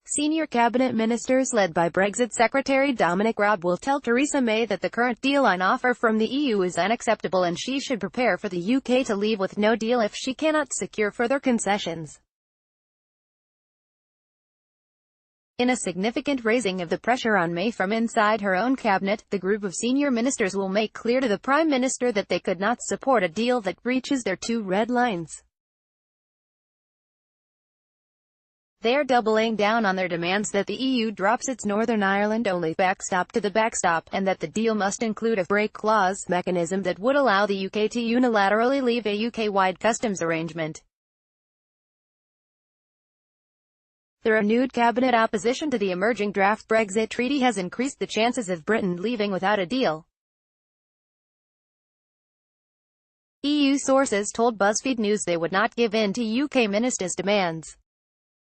Senior cabinet ministers led by Brexit Secretary Dominic Raab will tell Theresa May that the current deal on offer from the EU is unacceptable and she should prepare for the UK to leave with no deal if she cannot secure further concessions. In a significant raising of the pressure on May from inside her own cabinet, the group of senior ministers will make clear to the Prime Minister that they could not support a deal that breaches their two red lines. They are doubling down on their demands that the EU drops its Northern Ireland-only backstop to the backstop, and that the deal must include a break clause mechanism that would allow the UK to unilaterally leave a UK-wide customs arrangement. The renewed cabinet opposition to the emerging draft Brexit treaty has increased the chances of Britain leaving without a deal. EU sources told BuzzFeed News they would not give in to UK ministers' demands.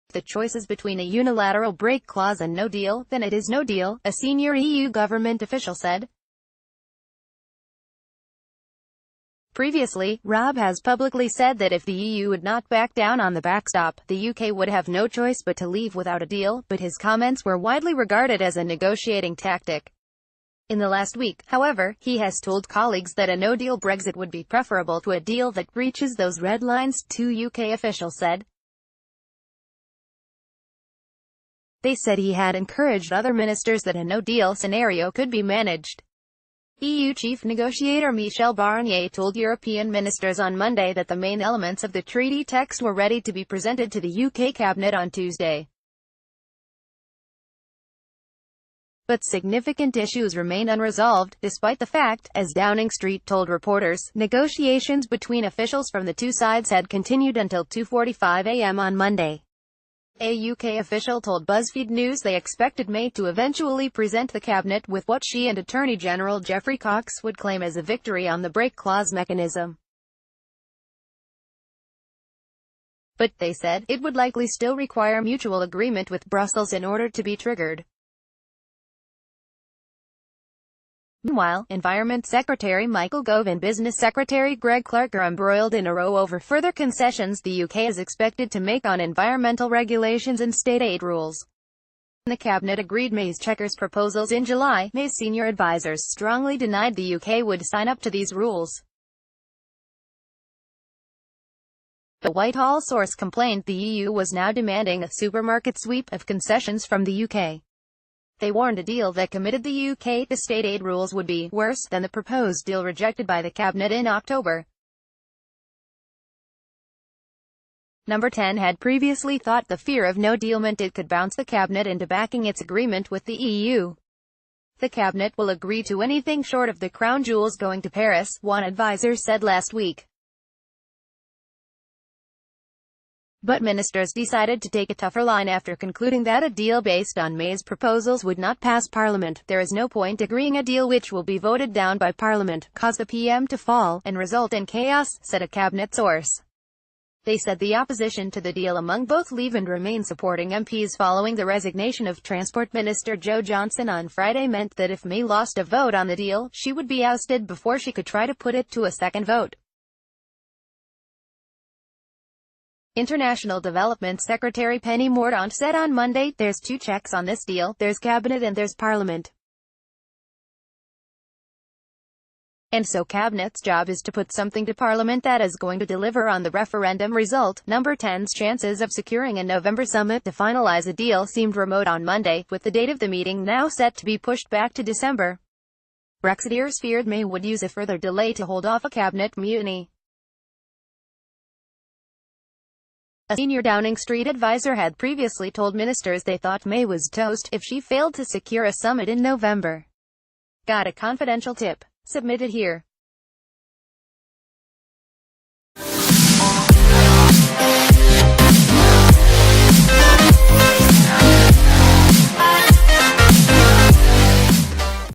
If the choice is between a unilateral break clause and no deal, then it is no deal, a senior EU government official said. Previously, Raab has publicly said that if the EU would not back down on the backstop, the UK would have no choice but to leave without a deal, but his comments were widely regarded as a negotiating tactic. In the last week, however, he has told colleagues that a no-deal Brexit would be preferable to a deal that breaches those red lines, two UK officials said. They said he had encouraged other ministers that a no-deal scenario could be managed. EU chief negotiator Michel Barnier told European ministers on Monday that the main elements of the treaty text were ready to be presented to the UK cabinet on Tuesday. But significant issues remain unresolved, despite the fact, as Downing Street told reporters, negotiations between officials from the two sides had continued until 2:45 a.m. on Monday. A UK official told BuzzFeed News they expected May to eventually present the cabinet with what she and Attorney General Geoffrey Cox would claim as a victory on the break clause mechanism. But, they said, it would likely still require mutual agreement with Brussels in order to be triggered. Meanwhile, Environment Secretary Michael Gove and Business Secretary Greg Clark are embroiled in a row over further concessions the UK is expected to make on environmental regulations and state aid rules. The cabinet agreed May's Chequers proposals in July. May's senior advisers strongly denied the UK would sign up to these rules. The Whitehall source complained the EU was now demanding a supermarket sweep of concessions from the UK. They warned a deal that committed the UK to state aid rules would be worse than the proposed deal rejected by the cabinet in October. Number 10 had previously thought the fear of no deal meant it could bounce the cabinet into backing its agreement with the EU. The cabinet will agree to anything short of the crown jewels going to Paris, one advisor said last week. But ministers decided to take a tougher line after concluding that a deal based on May's proposals would not pass Parliament. There is no point agreeing a deal which will be voted down by Parliament, cause the PM to fall, and result in chaos, said a cabinet source. They said the opposition to the deal among both Leave and Remain supporting MPs following the resignation of Transport Minister Joe Johnson on Friday meant that if May lost a vote on the deal, she would be ousted before she could try to put it to a second vote. International Development Secretary Penny Mordaunt said on Monday, there's two checks on this deal, there's Cabinet and there's Parliament. And so Cabinet's job is to put something to Parliament that is going to deliver on the referendum result. Number 10's chances of securing a November summit to finalize a deal seemed remote on Monday, with the date of the meeting now set to be pushed back to December. Brexiteers feared May would use a further delay to hold off a cabinet mutiny. A senior Downing Street advisor had previously told ministers they thought May was toast if she failed to secure a summit in November. Got a confidential tip. Submitted here.